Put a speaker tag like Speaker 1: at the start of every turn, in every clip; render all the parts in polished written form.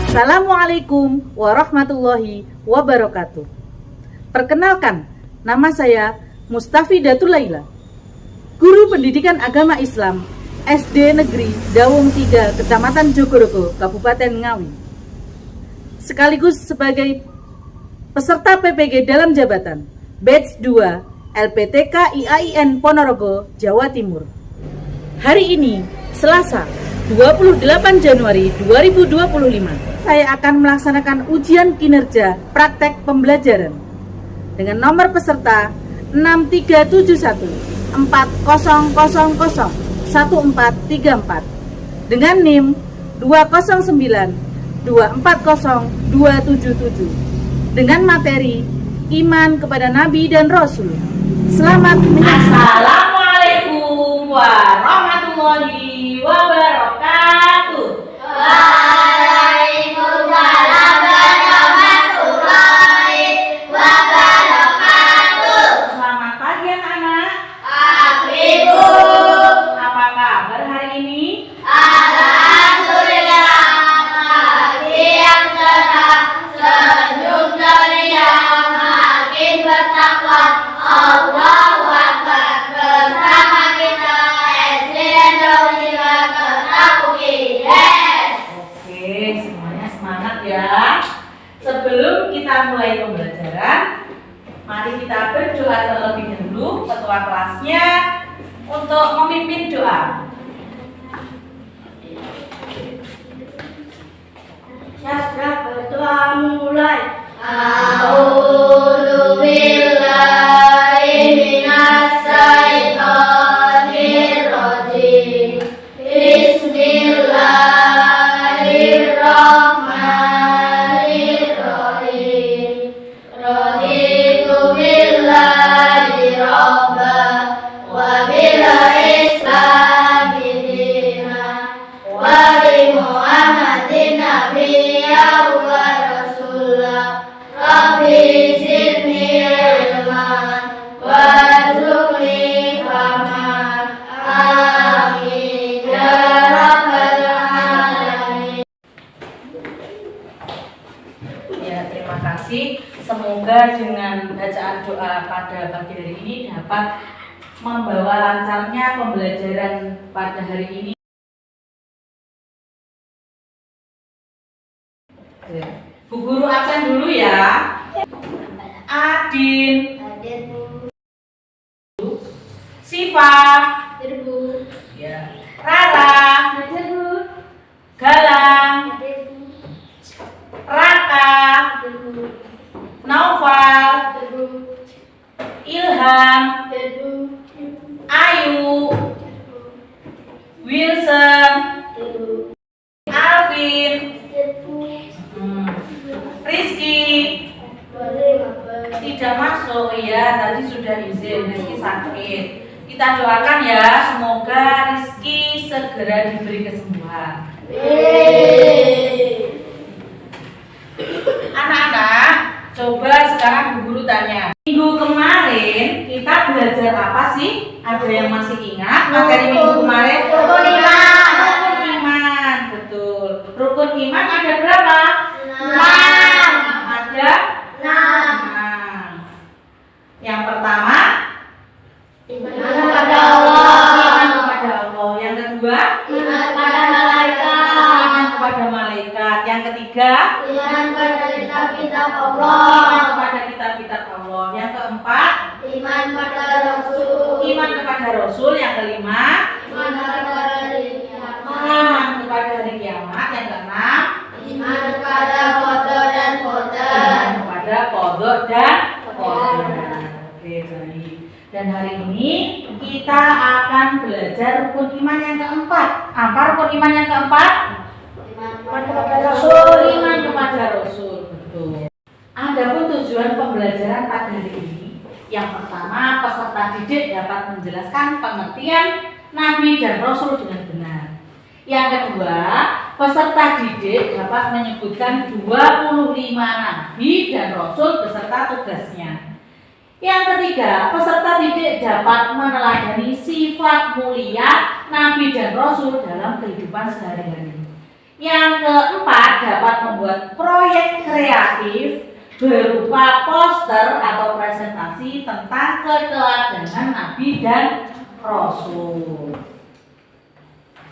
Speaker 1: Assalamualaikum warahmatullahi wabarakatuh. Perkenalkan, nama saya Mustafidatul Laila, Guru Pendidikan Agama Islam SD Negeri Dawung 3, Kecamatan Jogorogo, Kabupaten Ngawi. Sekaligus sebagai peserta PPG dalam jabatan Batch 2 LPTK IAIN Ponorogo, Jawa Timur. Hari ini, Selasa, 28 Januari 2025. Saya akan melaksanakan ujian kinerja praktek pembelajaran dengan nomor peserta 6371 4000 1434 dengan NIM 209 240 277 dengan materi iman kepada Nabi dan Rasul. Selamat menyaksikan.
Speaker 2: Assalamualaikum warahmatullahi wabarakatuh.
Speaker 3: Waalaikumsalam warahmatullahi wabarakatuh.
Speaker 2: Selamat pagi anak-anak.
Speaker 3: Pagi Bu.
Speaker 2: Apa kabar hari ini?
Speaker 3: Alhamdulillah, pagi yang cerah, senyum ceria, makin bertakwa. Allahu Akbar. Bersama kita SD Indonesia tetap yes.
Speaker 2: Oke, semuanya semangat ya. Sebelum kita mulai pembelajaran, mari kita berdoa terlebih dahulu. Ketua kelasnya untuk memimpin doa.
Speaker 3: Sastra berdoa mulai. A'udzu billahi minas syaitonir rajim. Bismillahirrahmanirrahim. Raditu billahi rabba wa bil islami dina wa bi Muhammadin nabiyya wa rasulah. Rabbi zidni ilman warzuqni fahman. Amin ya rabbal alamin.
Speaker 2: Ya, terima kasih. Semoga dengan bacaan doa pada pagi hari ini dapat membawa lancarnya pembelajaran pada hari ini. Bu Guru absen dulu ya. Adin,
Speaker 3: Hadir Bu.
Speaker 2: Siva,
Speaker 3: Hadir Bu.
Speaker 2: ya, Rara,
Speaker 3: Hadir Bu.
Speaker 2: Galang,
Speaker 3: Hadir Bu.
Speaker 2: Raka,
Speaker 3: Hadir Bu.
Speaker 2: Naufal,
Speaker 3: Hadir Bu.
Speaker 2: Ilham,
Speaker 3: Hadir Bu.
Speaker 2: Ayu, Wilson,
Speaker 3: Hadir Bu.
Speaker 2: Alvin,
Speaker 3: Hadir Bu.
Speaker 2: Rizky. Tidak masuk ya, tadi sudah izin. Rizky sakit. Kita doakan ya, semoga Rizky segera diberi kesembuhan. Anak-anak, coba sekarang Bu Guru tanya. Minggu kemarin kita belajar apa sih? Ada yang masih ingat materi minggu kemarin?
Speaker 3: Rukun iman.
Speaker 2: Rukun iman, betul. Rukun iman ada berapa?
Speaker 3: 6.
Speaker 2: Ada 6. Yang pertama,
Speaker 3: Iman kepada Allah.
Speaker 2: iman kepada Allah. Yang kedua,
Speaker 3: Iman kepada malaikat.
Speaker 2: iman kepada malaikat. Yang ketiga,
Speaker 3: Iman kepada kitab-kitab
Speaker 2: iman
Speaker 3: Allah.
Speaker 2: kepada kitab-kitab Allah. Yang keempat,
Speaker 3: Iman kepada Rasul.
Speaker 2: iman kepada Rasul. Yang kelima,
Speaker 3: Iman kepada hari
Speaker 2: iman
Speaker 3: kiamat.
Speaker 2: kepada hari kiamat. Yang keenam,
Speaker 3: Iman kepada qada dan qadar.
Speaker 2: iman kepada qada dan qadar. Oke, baik. Dan hari ini kita akan belajar rukun iman yang keempat. Apa rukun iman yang keempat?
Speaker 3: Iman kepada Rasul.
Speaker 2: Iman kepada Rasul, betul. Adapun tujuan pembelajaran pada hari ini, yang pertama, peserta didik dapat menjelaskan pengertian Nabi dan Rasul dengan benar. Yang kedua, peserta didik dapat menyebutkan 25 Nabi dan Rasul beserta tugasnya. Yang ketiga, peserta didik dapat meneladani sifat mulia Nabi dan Rasul dalam kehidupan sehari-hari. Yang keempat, dapat membuat proyek kreatif berupa poster atau presentasi tentang keteladanan Nabi dan Rasul.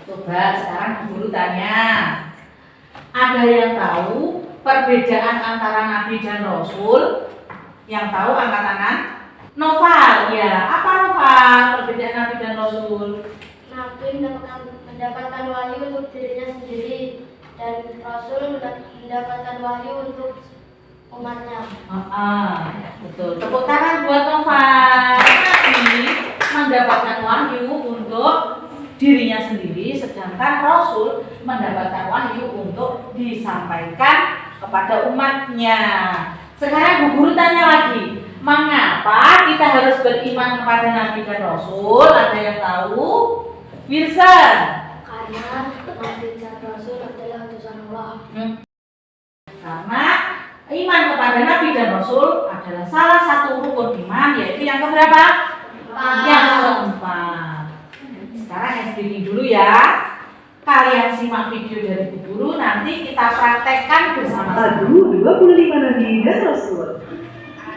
Speaker 2: Coba sekarang guru tanya, ada yang tahu perbedaan antara Nabi dan Rasul? Yang tahu angkat tangan. Noval, ya. Apa Noval perbedaan Nabi dan Rasul?
Speaker 3: Nabi mendapatkan wahyu untuk dirinya sendiri dan Rasul mendapatkan wahyu untuk umatnya.
Speaker 2: Betul. Tepuk tangan buat Noval. Nabi mendapatkan wahyu untuk dirinya sendiri, sedangkan Rasul mendapatkan wahyu untuk disampaikan kepada umatnya. Sekarang Bu Guru tanya lagi, mengapa kita harus beriman kepada Nabi dan Rasul? Ada yang tahu? Wilson.
Speaker 3: Karena Nabi dan Rasul adalah utusan Allah.
Speaker 2: Karena iman kepada Nabi dan Rasul adalah salah satu rukun iman, yaitu yang keberapa? Yang keempat. Sekarang SBY dulu ya. Kalian simak video dari Bu Guru, nanti kita praktekkan bersama-sama.
Speaker 4: Lagu 25 Nabi dan Rasul.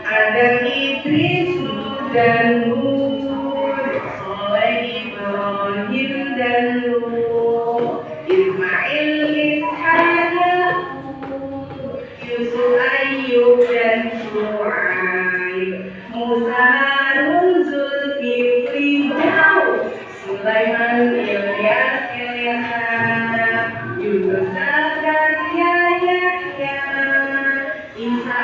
Speaker 4: Adam, Idris, Lut dan Hud, Soleh, Ibrahim dan Lut, Ismail, Ishak, Yakub, Yusuf, Ayyub dan Syuaib, Musa, Harun, Zulkifli, Daud, Sulaiman, Ilyas, Yunus, Zakaria, Yahya, Isa,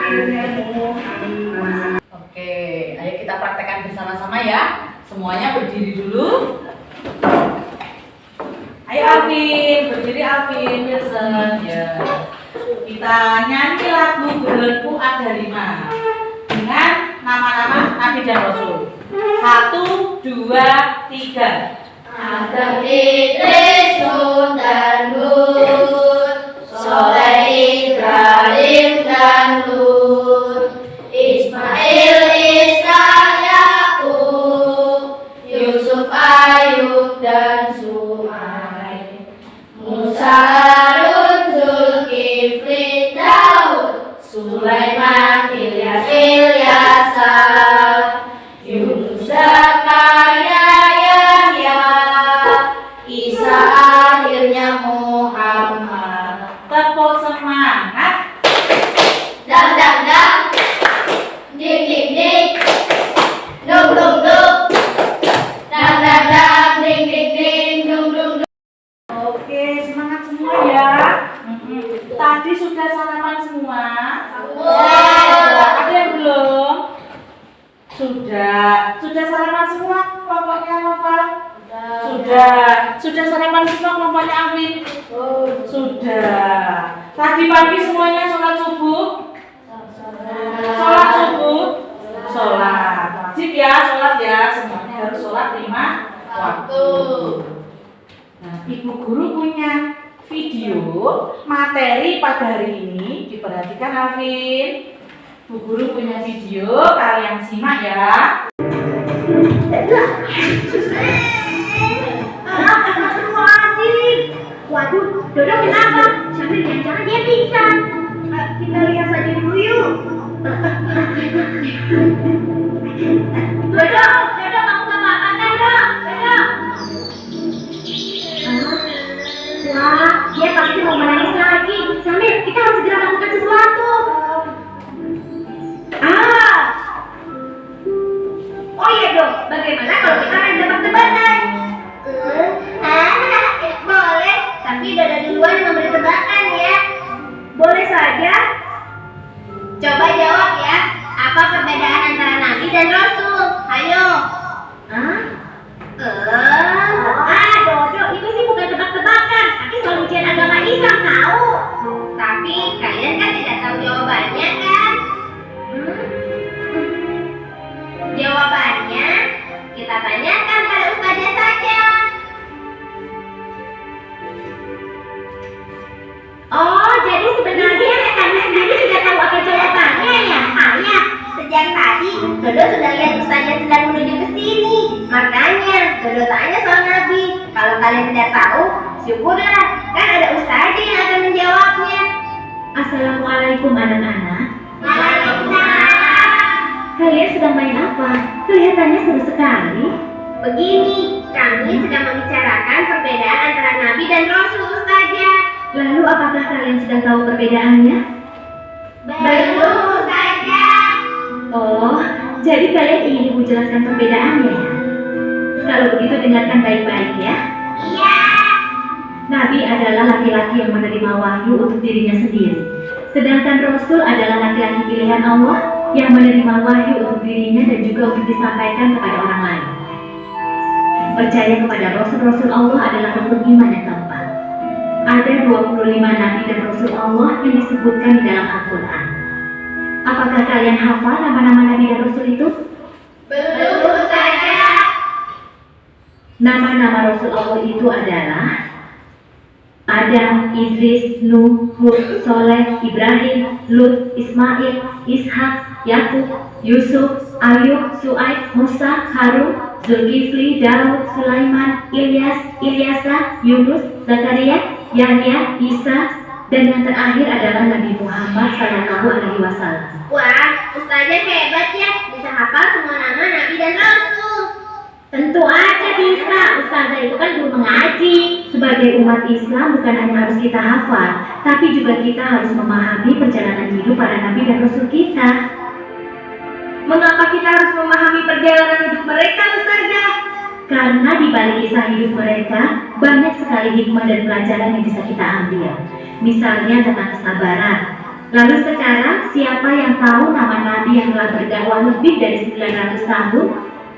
Speaker 4: dan Muhammad.
Speaker 2: Oke, ayo kita praktekkan bersama-sama ya. Semuanya berdiri dulu. Ayo Alvin, berdiri Alvin, Wilson. Ya. Kita nyanyi lagu Bulanku Ada 5 dengan nama-nama Nabi dan Rasul. 1, 2, 3.
Speaker 3: Adam, Idris, Lut dan Hud, Soleh, Ibrahim dan Lut, Ismail, Ishak, Yakub, Yusuf, Ayyub dan Syuaib, Musa, Harun, Zulkifli, Daud, Sulaiman, Ilyas, Yunus, Zakaria, Yahya, Isa, akhirnya Muhammad.
Speaker 2: Tepuk semangat.
Speaker 3: Dang dang dang, ding ding ding, dung dung dung, dang dang dang, ding ding ding, dung dung dung.
Speaker 2: Oke, semangat semua ya. Tadi sudah sarapan semua? Ada yang belum? Sudah sarapan semua kelompoknya Noval? Sudah sarapan semua kelompoknya Alvin? Sudah. Tadi pagi semuanya sholat subuh? Sholat wajib ya, sholat ya, semuanya harus sholat 5 waktu. Nah, Ibu Guru punya video materi pada hari ini, diperhatikan Alvin. Bu Guru punya video, kalian simak ya.
Speaker 3: Waduh, Dodo kenapa? Sampai jangan dia pingsan. Kita lihat saja dulu yuk. Dodo, kamu gak makan Dodo? Wah, dia pasti mau menangis lagi. Samir, kita harus segera lakukan sesuatu. Oh iya dong, bagaimana kalau kita main tebak-tebakan? Boleh, tapi Dodo duluan yang memberi tebakan ya. Boleh saja. Coba jawab ya, apa perbedaan antara Nabi dan Rasul? Ayo. Dodo, itu sih bukan tebak-tebakan, tapi soal ujian agama Islam tahu. Tapi kalian kan tidak tahu jawabannya kan? Jawabannya kita tanyakan pada ustazah saja. Oh, jadi sebenarnya kami sendiri tidak tahu apa jawabannya ya? Hanya sejak tadi Dodo sudah lihat ustazah sedang menuju ke sini. Makanya Dodo tanya soal Nabi. Kalau kalian tidak tahu, Syukurlah, kan ada ustaz yang akan menjawabnya.
Speaker 5: Assalamualaikum anak-anak.
Speaker 3: Waalaikumsalam.
Speaker 5: Kalian sedang main apa? Kelihatannya seru sekali.
Speaker 3: Begini, kami sedang membicarakan perbedaan antara Nabi dan Rasul, Ustazah.
Speaker 5: Lalu apakah kalian sudah tahu perbedaannya?
Speaker 3: Belum, Ustazah.
Speaker 5: Oh, jadi kalian ingin ibu jelaskan perbedaannya ya? Kalau begitu dengarkan baik-baik ya.
Speaker 3: Iya.
Speaker 5: Nabi adalah laki-laki yang menerima wahyu untuk dirinya sendiri. Sedangkan Rasul adalah laki-laki pilihan Allah yang menerima wahyu untuk dirinya dan juga untuk disampaikan kepada orang lain. Percaya kepada Rasul-Rasul Allah adalah rukun iman yang keempat. Ada 25 Nabi dan Rasul Allah yang disebutkan di dalam Al-Quran. Apakah kalian hafal nama-nama Nabi dan Rasul itu?
Speaker 3: Belum, Ustazah.
Speaker 5: Nama-nama Rasul Allah itu adalah Adam, Idris, Nuh, Hud, Soleh, Ibrahim, Lut, Ismail, Ishak, Yakub, Yusuf, Ayub, Su'aib, Musa, Harun, Zulkifli, Daud, Sulaiman, Ilyas, Ilyasa, Yunus, Zakaria, Yahya, Isa, dan yang terakhir adalah Nabi Muhammad SAW.
Speaker 3: Wah, Ustazah hebat ya, bisa hafal semua nama Nabi dan Rasul.
Speaker 5: Tentu aja bisa, Ustazah itu kan guru mengaji. Sebagai umat Islam bukan hanya harus kita hafal, tapi juga kita harus memahami perjalanan hidup para Nabi dan Rasul kita.
Speaker 4: Mengapa kita harus memahami perjalanan hidup mereka, Ustazah?
Speaker 5: Karena di balik kisah hidup mereka, banyak sekali hikmah dan pelajaran yang bisa kita ambil. Misalnya tentang kesabaran. Lalu sekarang, siapa yang tahu nama Nabi yang telah berdakwah lebih dari 900 tahun,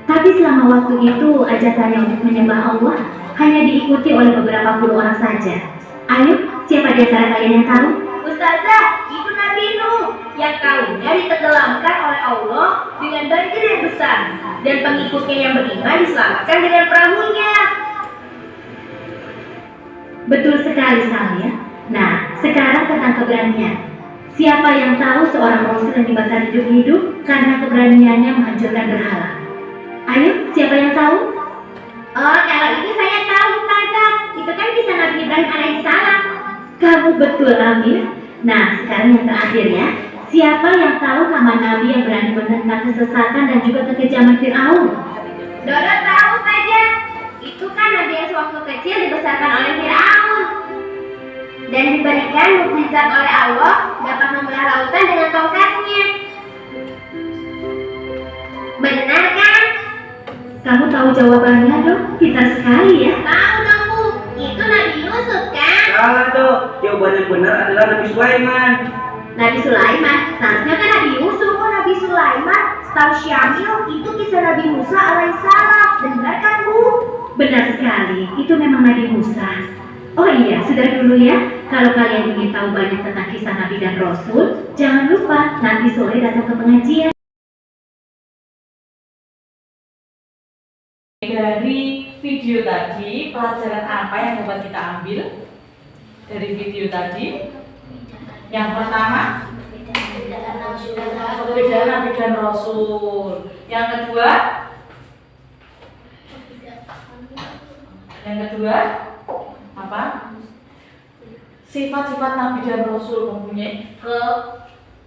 Speaker 5: tapi selama waktu itu ajakannya untuk menyembah Allah hanya diikuti oleh beberapa puluh orang saja. Ayo, siapa di antara kalian yang tahu?
Speaker 3: Ustazah, itu Nabi Nuh yang kaumnya ditenggelamkan oleh Allah dengan banjir yang besar dan pengikutnya yang beriman diselamatkan dengan perahunya.
Speaker 5: Betul sekali, Samir. Nah, sekarang tentang keberanian. Siapa yang tahu seorang Rasul yang dibakar hidup-hidup karena keberaniannya menghancurkan berhala? Ayo, siapa yang tahu?
Speaker 3: Oh, kalau itu saya tahu, Ustazah. Itu kan kisah Nabi Ibrahim alaihissalam.
Speaker 5: Kamu betul, Amir. Nah, sekarang yang terakhir ya. Siapa yang tahu nama Nabi yang berani menentang kesesatan dan juga kekejaman Fir'aun?
Speaker 3: Dodo tahu saja. Itu kan Nabi yang sewaktu kecil dibesarkan oleh Fir'aun dan diberikan mukjizat oleh Allah dapat membelah lautan dengan tongkatnya. Benar kan?
Speaker 5: Kamu tahu jawabannya dong? Pintar sekali ya.
Speaker 3: Tahu dong, Bu. Itu Nabi Yusuf kan?
Speaker 6: Salah dong, jawaban yang benar adalah Nabi Sulaiman.
Speaker 3: Nabi Sulaiman, seharusnya kan Nabi Yusuf. Oh, Nabi Sulaiman, setahu Syamil itu kisah Nabi Musa alaihissalam. Benar kan, Bu?
Speaker 5: Benar sekali, itu memang Nabi Musa. Oh iya, sudah dulu ya. Kalau kalian ingin tahu banyak tentang kisah Nabi dan Rasul, jangan lupa nanti sore datang ke pengajian.
Speaker 2: Dari video tadi, pelajaran apa yang dapat kita ambil dari video tadi? Yang pertama, perbedaan Nabi dan Rasul. Yang kedua, apa? Sifat-sifat Nabi dan Rasul mempunyai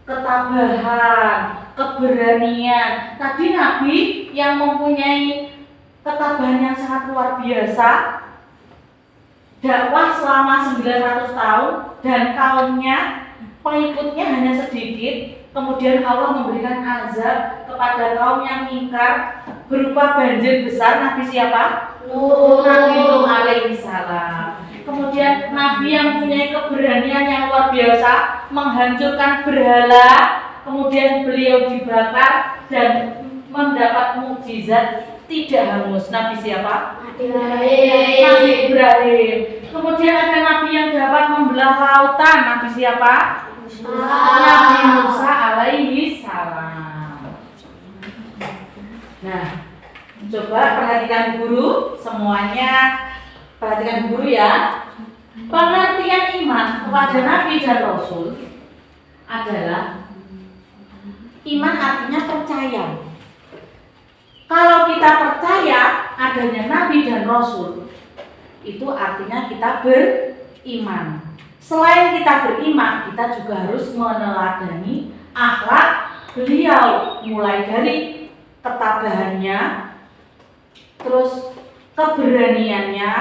Speaker 2: ketabahan, keberanian. Tadi Nabi yang mempunyai ketabahan yang sangat luar biasa, dakwah selama 900 tahun dan kaumnya, pengikutnya hanya sedikit. Kemudian Allah memberikan azab kepada kaum yang ingkar berupa banjir besar. Nabi siapa? Nabi Nuh alaihissalam. Kemudian Nabi yang punya keberanian yang luar biasa menghancurkan berhala. Kemudian beliau dibakar dan mendapat mukjizat tidak hangus. Nabi siapa? Nabi Ibrahim. Kemudian ada Nabi yang dapat membelah lautan. Nabi siapa? Nabi Musa alaihissalam. Nah, coba perhatikan guru semuanya. Perhatikan guru ya. Pengertian iman kepada Nabi dan Rasul adalah iman artinya percaya. Kalau kita percaya adanya Nabi dan Rasul, itu artinya kita beriman. Selain kita beriman, kita juga harus meneladani akhlak beliau, mulai dari ketabahannya, terus keberaniannya,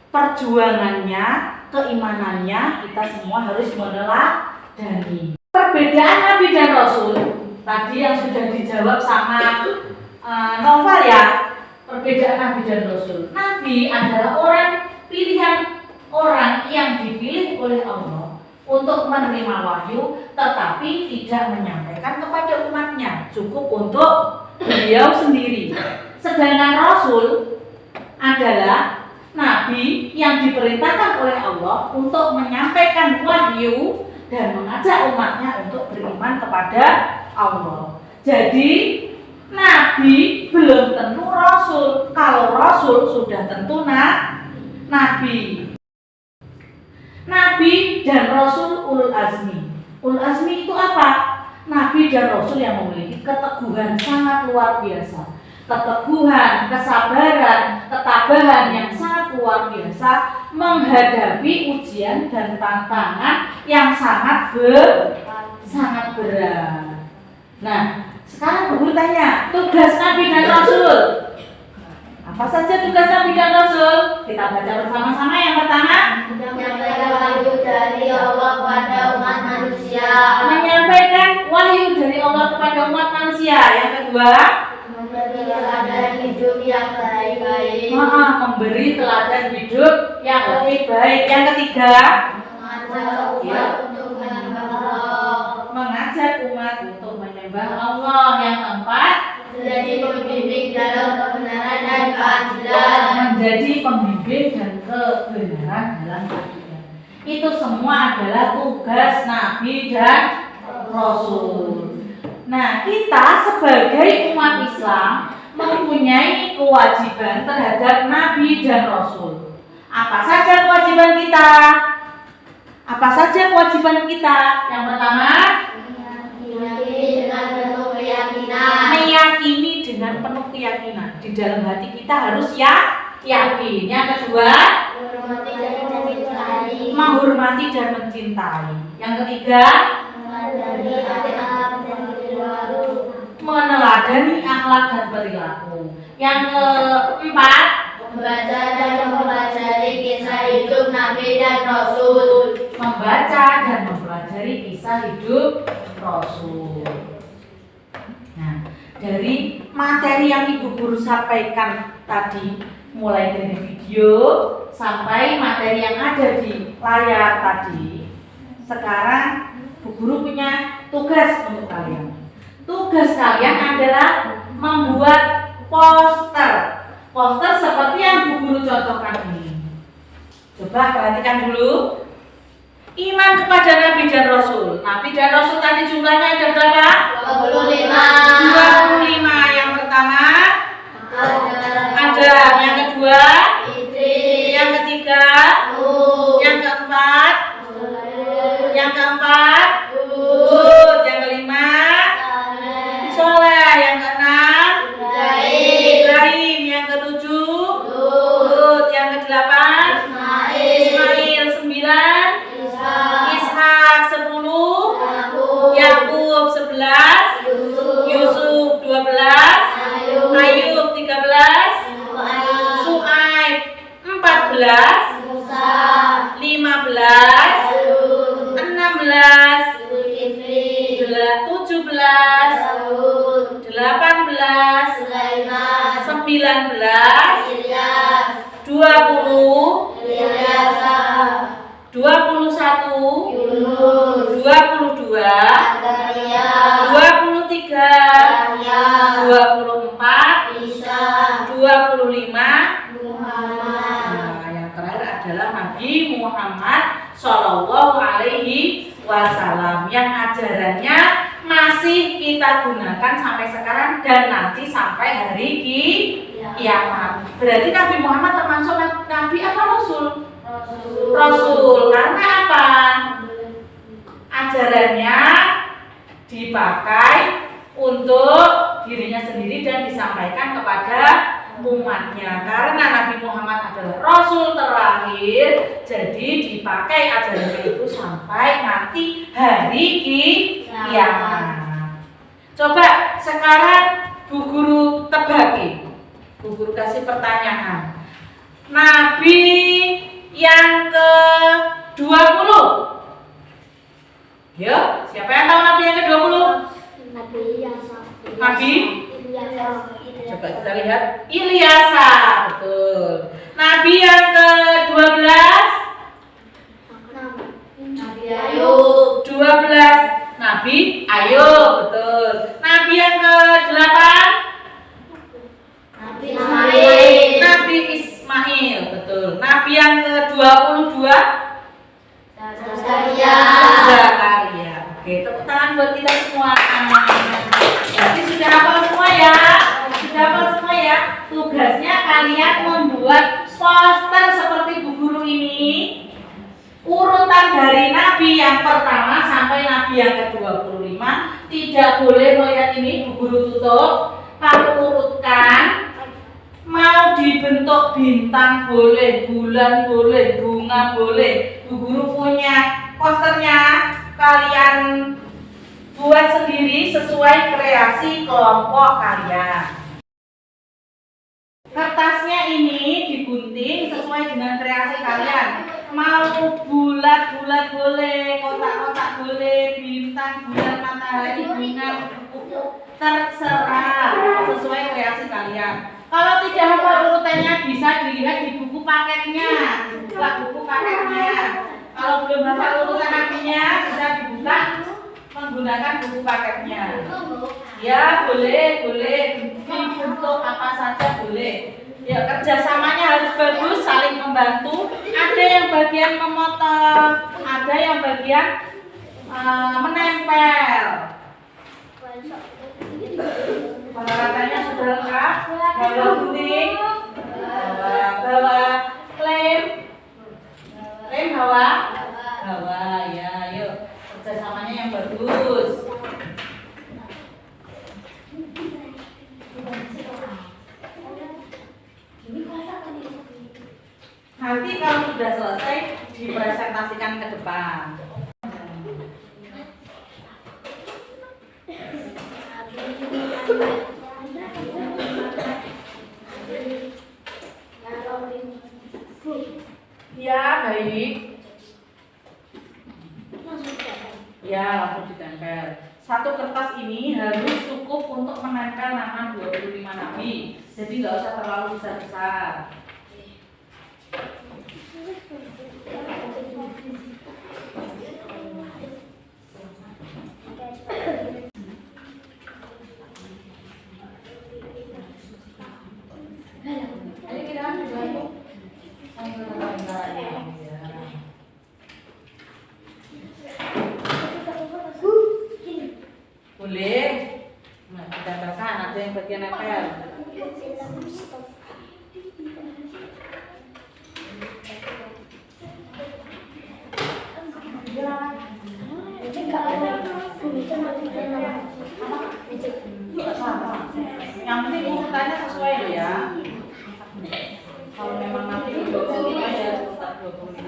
Speaker 2: perjuangannya, keimanannya, kita semua harus meneladani. Perbedaan Nabi dan Rasul tadi yang sudah dijawab sama Noval ya, perbedaan Nabi dan Rasul. Nabi adalah orang pilihan, orang yang dipilih oleh Allah untuk menerima wahyu, tetapi tidak menyampaikan kepada umatnya, cukup untuk beliau sendiri. Sedangkan Rasul adalah Nabi yang diperintahkan oleh Allah untuk menyampaikan wahyu dan mengajak umatnya untuk beriman kepada Allah. Jadi Nabi belum tentu Rasul. Kalau Rasul sudah tentu Nabi. Nabi dan Rasul ulul azmi. Ulul azmi itu apa? Nabi dan Rasul yang memiliki keteguhan sangat luar biasa. Keteguhan, kesabaran, ketabahan yang sangat luar biasa menghadapi ujian dan tantangan yang sangat berat. Nah, sekarang guru tanya, tugas Nabi dan Rasul. Apa saja tugas Nabi dan Rasul? Kita baca bersama-sama. Yang pertama,
Speaker 3: menyampaikan wahyu dari Allah kepada umat manusia.
Speaker 2: menyampaikan wahyu dari Allah kepada umat manusia. Yang kedua,
Speaker 3: Memberi teladan hidup yang baik-baik.
Speaker 2: memberi teladan hidup yang lebih baik. Yang ketiga,
Speaker 3: Mengajak umat untuk menyembah Allah.
Speaker 2: mengajak umat untuk menyembah Allah. Yang keempat,
Speaker 3: Menjadi pembimbing dalam kebenaran dan keadilan.
Speaker 2: menjadi pembimbing dan kebenaran dalam kehidupan. Itu semua adalah tugas Nabi dan Rasul. Nah, kita sebagai umat Islam mempunyai kewajiban terhadap Nabi dan Rasul. Apa saja kewajiban kita? Apa saja kewajiban kita? Yang pertama,
Speaker 3: Meyakini dengan penuh keyakinan.
Speaker 2: meyakini dengan penuh keyakinan. Di dalam hati kita harus yakin. Yang kedua,
Speaker 3: Menghormati dan mencintai.
Speaker 2: menghormati dan mencintai. Yang ketiga,
Speaker 3: Meneladani akhlak dan perilaku.
Speaker 2: meneladani akhlak dan perilaku. Yang keempat,
Speaker 3: Membaca dan mempelajari kisah hidup Nabi dan Rasul.
Speaker 2: membaca dan mempelajari kisah hidup Rasul. Nah, dari materi yang Ibu Guru sampaikan tadi, mulai dari video sampai materi yang ada di layar tadi, sekarang Bu Guru punya tugas untuk kalian. Tugas kalian adalah membuat poster. Poster seperti yang Bu Guru contohkan ini. Coba perhatikan dulu. Iman kepada Nabi dan Rasul. Nabi dan Rasul tadi jumlahnya ada berapa?
Speaker 3: 25.
Speaker 2: 25. Yang pertama ada. Yang kedua,
Speaker 3: Idris.
Speaker 2: yang ketiga,
Speaker 3: Nuh.
Speaker 2: yang keempat,
Speaker 3: Soleh.
Speaker 2: yang keempat,
Speaker 3: Hud.
Speaker 2: Hud. Yang kelima,
Speaker 3: Saleh.
Speaker 2: Soleh. Yang keenam,
Speaker 3: Ibrahim.
Speaker 2: Ibrahim. Yang ketujuh,
Speaker 3: Lut.
Speaker 2: Hud. Yang kedelapan,
Speaker 3: Ismail.
Speaker 2: Ismail. 9,
Speaker 3: Ishak.
Speaker 2: Ishak. 10,
Speaker 3: Yakub.
Speaker 2: Yakub. 11, Yusuf. 12, Ayub. 13, Su'aib. 14,
Speaker 3: Musa.
Speaker 2: 15,
Speaker 3: Harun.
Speaker 2: 16,
Speaker 3: Zulkifli.
Speaker 2: 17,
Speaker 3: Daud.
Speaker 2: 18,
Speaker 3: Sulaiman.
Speaker 2: 19,
Speaker 3: Ilyas.
Speaker 2: 20,
Speaker 3: Ilyasa.
Speaker 2: 21,
Speaker 3: Yunus.
Speaker 2: 22,
Speaker 3: Zakaria.
Speaker 2: 23,
Speaker 3: Yahya.
Speaker 2: 24,
Speaker 3: Isa.
Speaker 2: 25.
Speaker 3: Muhammad.
Speaker 2: Nah, yang terakhir adalah Nabi Muhammad Shallallahu Alaihi Wasallam yang ajarannya masih kita gunakan sampai sekarang dan nanti sampai hari kiamat. Berarti Nabi Muhammad termasuk Nabi apa Rasul? Rasul. Karena apa? Ajarannya dipakai untuk dirinya sendiri dan disampaikan kepada umatnya. Karena Nabi Muhammad adalah Rasul terakhir, jadi dipakai ajarannya itu sampai nanti hari kiamat. Coba sekarang Bu Guru tebaki, Bu Guru kasih pertanyaan. Nabi yang ke-20. Yo, siapa yang tahu Nabi yang ke-20? Nabi? Coba kita lihat. Ilyasa, betul. Nabi yang ke-12?
Speaker 3: Nabi Ayub.
Speaker 2: 12. Nabi Ayub, betul. Nabi yang ke-8?
Speaker 3: Nabi Ismail.
Speaker 2: Nabi Ismail, betul. Nabi yang ke-22?
Speaker 3: Zakaria.
Speaker 2: Zakaria. Oke, tepuk tangan buat kita semua. Jadi sudah hafal semua ya? Sudah hafal semua ya? Tugasnya kalian membuat poster seperti Bu Guru ini. Urutan dari Nabi yang pertama sampai Nabi yang ke-25. Tidak boleh melihat ini, Bu Guru tutup. Kamu urutkan. Mau dibentuk bintang boleh, bulan boleh, bunga boleh. Bu Guru punya posternya, kalian buat sendiri sesuai kreasi kelompok kalian. Kertasnya ini digunting sesuai dengan kreasi kalian. Mau bulat-bulat boleh, kotak-kotak boleh, bintang, bulan, matahari, bunga, kupu-kupu, terserah sesuai kreasi kalian. Kalau tidak hafal urutannya bisa dilihat di buku paketnya. Buka buku paketnya. Kalau belum hafal urutan nabinya bisa dibuka menggunakan buku paketnya. Ya boleh dibentuk apa saja boleh. Ya kerjasamanya harus bagus, saling membantu. Ada yang bagian memotong, ada yang bagian menempel. Peralatannya sudah lengkap. Bawa gunting, bawa lem bawa ya, yuk kerjasamanya yang bagus. Nanti kalau sudah selesai dipresentasikan ke depan. Ya, baik. Ya, langsung ditempel. Satu kertas ini harus cukup untuk menempel nama 25 nabi. Jadi nggak usah terlalu besar-besar. Boleh. Nah, kita tempelkan, ada yang bagian nempel. Yang penting urutannya sesuai loh ya. Kalau memang nanti 25 ya urutan 25.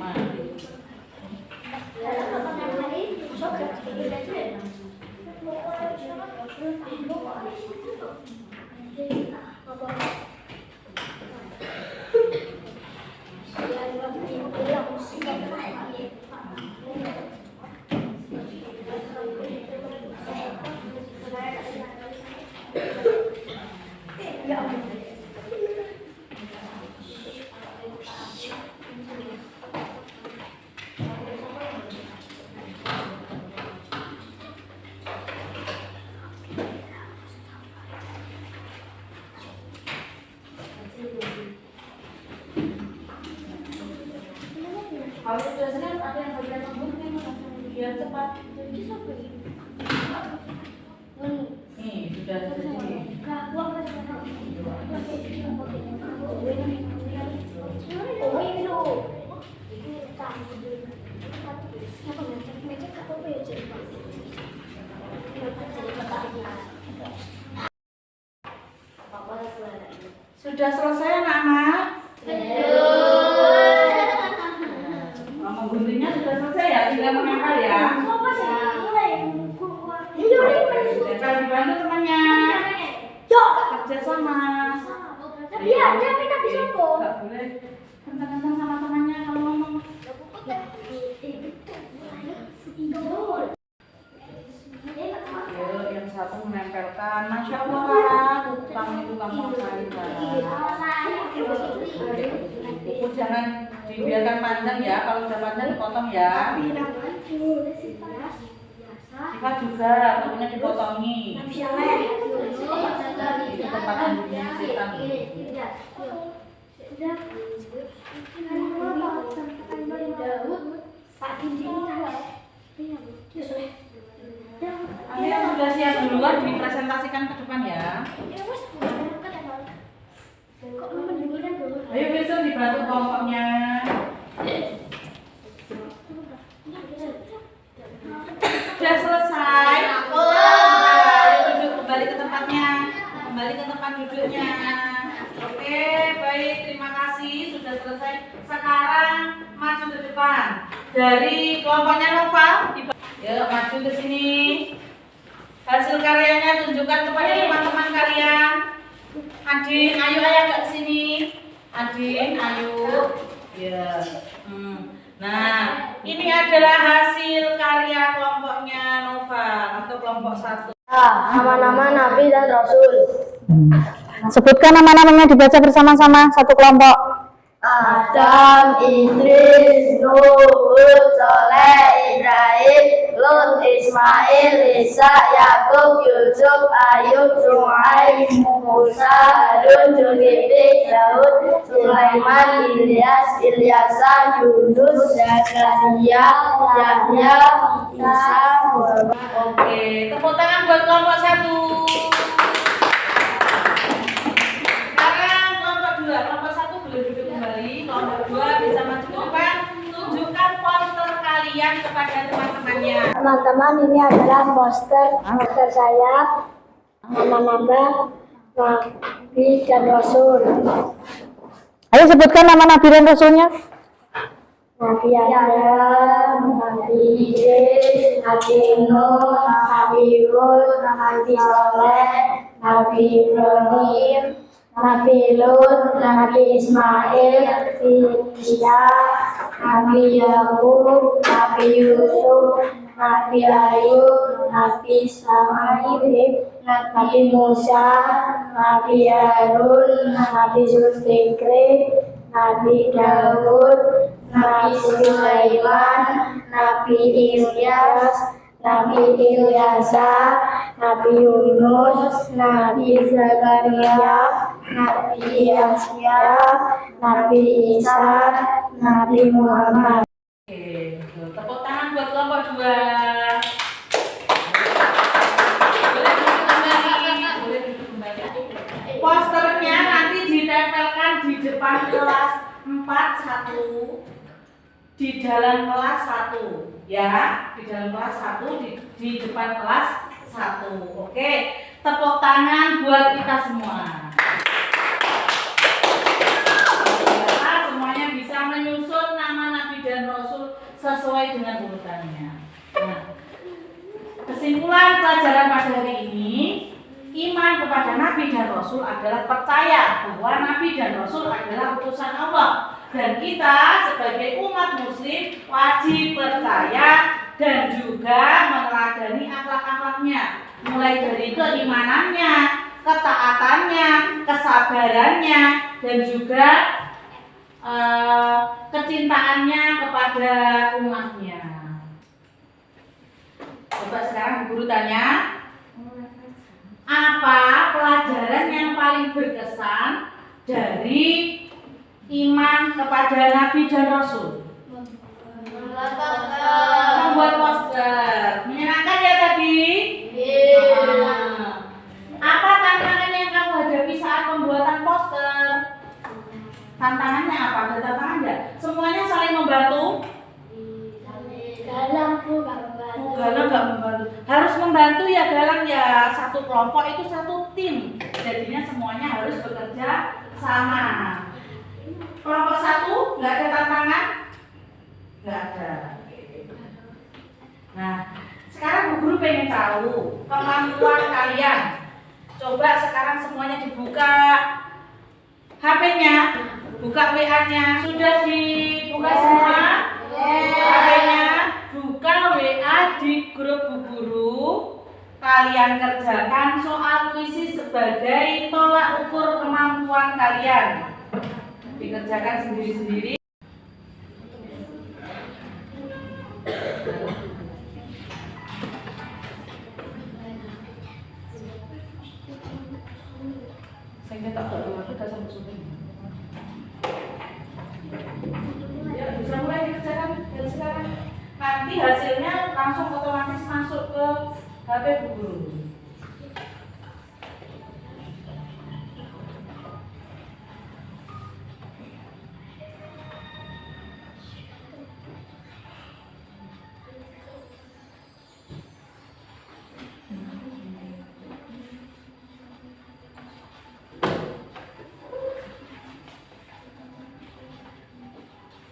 Speaker 2: Kalau sudah siap, ada yang bagian memutih biar cepat. Nih, sudah selesai. Sudah selesai anak-anak? Mengguntingnya sudah selesai ya, tinggal menempel ya. Tempel dibantu temannya. Kerja sama. Gak boleh kentang-kentang sama temannya kalau ngomong. Ayo, yang satu menempelkan. Masya Allah, tukang itu gampang sekali. Kuku jangan dibiarkan panjang ya, kalau udah panjang dipotong ya. Sifat juga, kukunya dipotongi. Itu tempat sembunyinya setan. Nanti yang sudah siap duluan dipresentasikan ke depan ya. Ayo besok dibantu kelompoknya. Sudah selesai. Ayo duduk kembali ke tempatnya. Kembali ke tempat duduknya. Oke, baik, terima kasih sudah selesai. Sekarang maju ke depan. Dari kelompoknya Nova, yuk maju ke sini. Hasil karyanya tunjukkan kepada teman-teman kalian. Adin, ayo agak ke sini. Adin, ayo. Ya. Nah, ini adalah hasil karya kelompoknya Nova atau kelompok 1.
Speaker 3: Nama-nama Nabi dan Rasul.
Speaker 1: Sebutkan nama-namanya dibaca bersama-sama satu kelompok.
Speaker 3: Adam, Idris, Nuh, Hud, Soleh, Ibrahim, Lut, Ismail, Isa, Yakub, Yusuf, Ayub, Syuaib, Musa, Harun, Zulkifli, Daud, Sulaiman, Ilyas, Ilyasa, Yunus, Zakaria, Yahya, Isa, Muhammad.
Speaker 2: Oke, tepuk tangan buat kelompok 1. Sekarang kelompok 2. Kelompok 1 boleh duduk kembali. Kelompok 2 bisa maju ke depan. Tunjukkan poster kalian kepada teman-temannya.
Speaker 3: Teman-teman, ini adalah poster saya, nama-nama Nabi dan Rasul.
Speaker 1: Ayo sebutkan nama Nabi dan Rasulnya.
Speaker 3: Nabi Adam, Nabi Idris, Nabi Nuh, Nabi Hud, Nabi Soleh, Nabi Ibrahim, Nabi Lut, Nabi Ismail, Nabi Isa, Nabi Yakub, Nabi Yusuf, Nabi Ayub, Nabi Syuaib, Nabi Musa, Nabi Harun, Nabi Zulkifli, Nabi Daud, Nabi Sulaiman, Nabi Ilyas, Nabi Ilyasa, Nabi Yunus, Nabi Zakaria, Nabi Yahya, Nabi Isa, Nabi Muhammad.
Speaker 2: Oke, tepuk tangan buat kelompok 2. Boleh duduk kembali. Boleh duduk kembali. Posternya nanti ditempelkan di depan kelas 4-1. Di dalam kelas 1 ya, di dalam kelas 1 di depan kelas 1. Oke, tepuk tangan buat kita semua. Ternyata semuanya bisa menyusun nama Nabi dan Rasul sesuai dengan urutannya. Nah, kesimpulan pelajaran pada hari ini, iman kepada Nabi dan Rasul adalah percaya bahwa Nabi dan Rasul adalah utusan Allah. Dan kita sebagai umat muslim wajib percaya dan juga meneladani akhlak-akhlaknya, mulai dari keimanannya, ketaatannya, kesabarannya, dan juga kecintaannya kepada umatnya. Coba sekarang guru tanya, apa pelajaran yang paling berkesan dari iman kepada Nabi dan Rasul? Membuat poster. Menyenangkan ya tadi? Apa tantangan yang kamu hadapi saat pembuatan poster? Tantangannya apa? Ada tantangan enggak? Semuanya saling membantu?
Speaker 3: Galang
Speaker 2: Galang nggak membantu. Harus membantu ya Galang ya. Satu kelompok itu satu tim. Jadinya semuanya harus bekerja Sama. Kelompok 1 nggak ada tantangan? Nggak ada. Nah, sekarang Bu Guru pengen tahu kemampuan kalian. Coba sekarang semuanya dibuka HP-nya, buka WA-nya. Sudah dibuka semua? HP-nya, buka WA di grup Bu Guru. Kalian kerjakan soal puisi sebagai tolak ukur kemampuan kalian. Dikerjakan sendiri-sendiri. Saya tak tahu aku dah sampai sini. Ya, bisa mulai dikerjakan dari sekarang. Nanti hasilnya langsung otomatis masuk ke HP Bu Guru.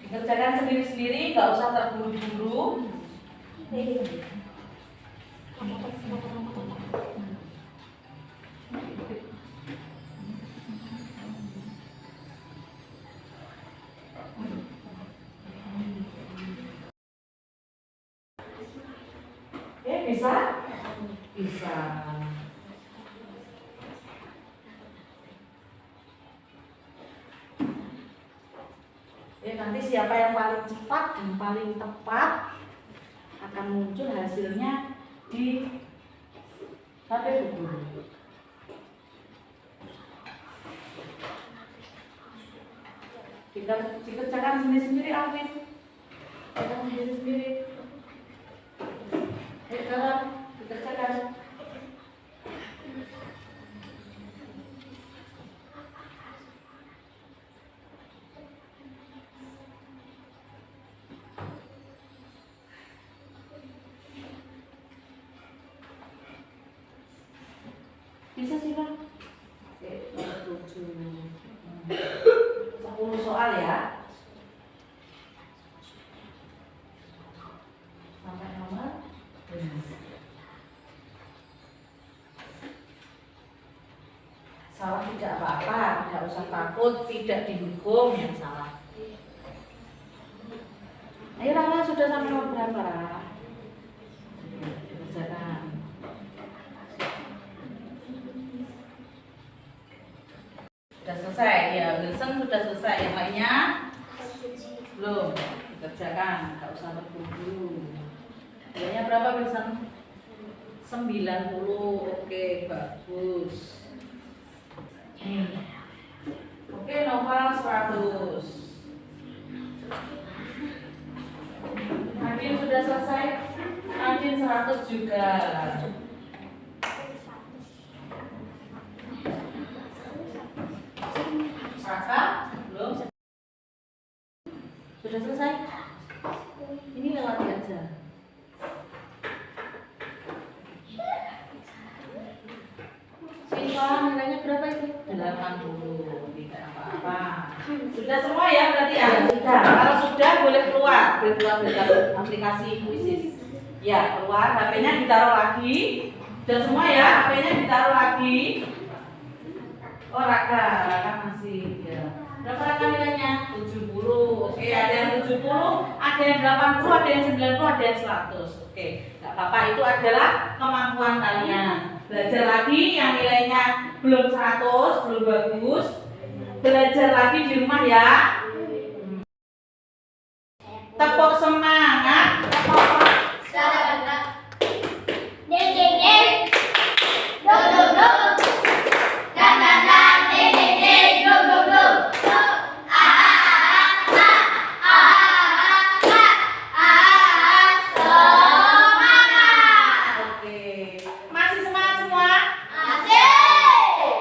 Speaker 2: Dikerjakan sendiri-sendiri, nggak usah terburu-buru. Bisa? Bisa. Nanti siapa yang paling cepat dan paling tepat akan muncul hasilnya di HP Bu Guru. Dikerjakan sendiri-sendiri, Alvin. Kerjakan sendiri-sendiri. Sekarang dikerjakan. Bisa sih Bang? Oke, 10 soal ya. Sampai nomor 5. Salah tidak apa-apa, tidak usah takut, tidak dihukum yang salah. Ayo Rara, sudah sampai nomor berapa Rara? Dikerjakan. Sudah selesai, ya Wilson sudah selesai, yang lainnya belum dikerjakan, nggak usah terburu-buru. Nilainya berapa Wilson? 90, oke bagus. Oke, novel 100. Nadine sudah selesai, Nadine 100 juga. Raka belum? Sudah selesai? Ini lewati aja. Siswa nilainya berapa itu? 80, tidak apa-apa. Sudah semua ya berarti ya? Sudah. Kalau sudah boleh keluar dari aplikasi kuisis. Ya, keluar, HP-nya ditaruh lagi. Sudah semua ya, HP-nya ditaruh lagi. Oh, Raka masih ya. Berapa Raka nilainya? 70. Oke, ada yang 70, ada yang 80, ada yang 90, ada yang 100. Oke, enggak apa-apa, itu adalah kemampuan kalian. Belajar lagi yang nilainya belum 100, belum bagus. Belajar lagi di rumah ya. Tepuk semangat.
Speaker 3: Semangat. Ding ding ding. Do do do. Dan dan dan ding ding ding. Do do do. Semangat.
Speaker 2: Oke. Masih semangat semua?
Speaker 3: Masih.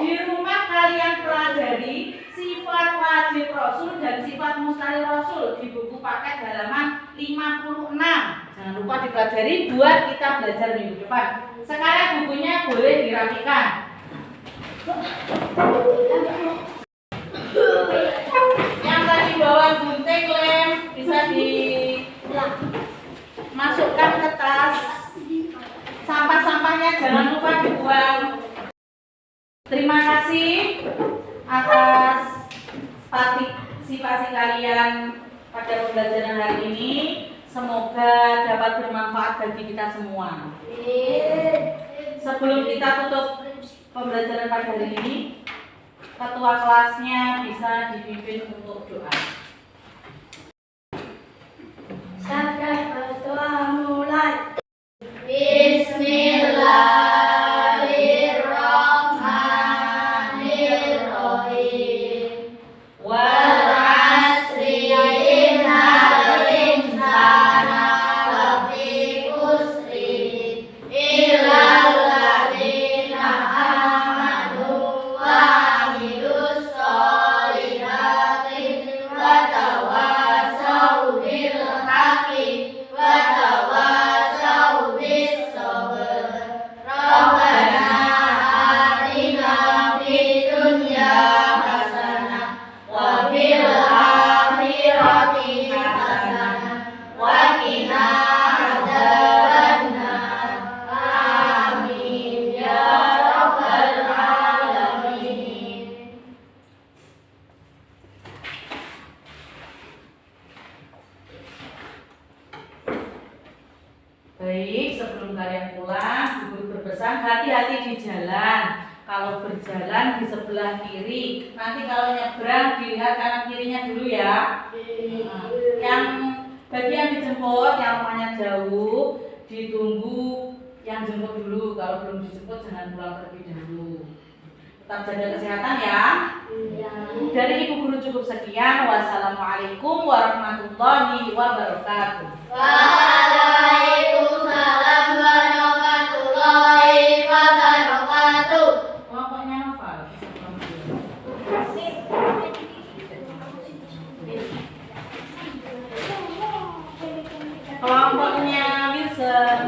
Speaker 2: Di rumah kalian pelajari sifat wajib Rasul dan sifat mustahil Rasul di buku paket halaman 56. Jangan lupa dipelajari buat kita belajar minggu depan. Sekarang bukunya boleh dirapikan. bisa dimasukkan ke tas. Sampah-sampahnya jangan lupa dibuang. Terima kasih atas partisipasi kalian pada pembelajaran hari ini. Semoga dapat bermanfaat bagi kita semua. Sebelum kita tutup pembelajaran pada hari ini, ketua kelasnya bisa dipimpin untuk doa.
Speaker 3: Sampai berdoa mulai. Bismillahirrahmanirrahim.
Speaker 2: Wal
Speaker 3: asri innal insana lafi khusri illa alladziina aamanu wa amilus sholihati wa tawassaw bil haqqi wa tawassaw bis sabr. Rabbana atina fid dunya hasanah wa fil akhirati hasanah wa qina adzabannar. Amin ya rabbal alamin.
Speaker 2: Baik, sebelum kalian pulang, guru berpesan hati-hati di jalan. Kalau berjalan di sebelah kiri, nanti kalau nyebrang dilihat kanan kirinya dulu ya. Nah, yang bagi yang dijemput, yang rumahnya jauh, ditunggu yang jemput dulu. Kalau belum dijemput jangan pulang terlebih dahulu. Tetap jaga kesehatan ya. Dari Ibu Guru cukup sekian. Wassalamualaikum warahmatullahi wabarakatuh.
Speaker 3: Waalaikumsalam warahmatullahi wabarakatuh.
Speaker 2: Kelompoknya Noval. Kelompoknya Wilson.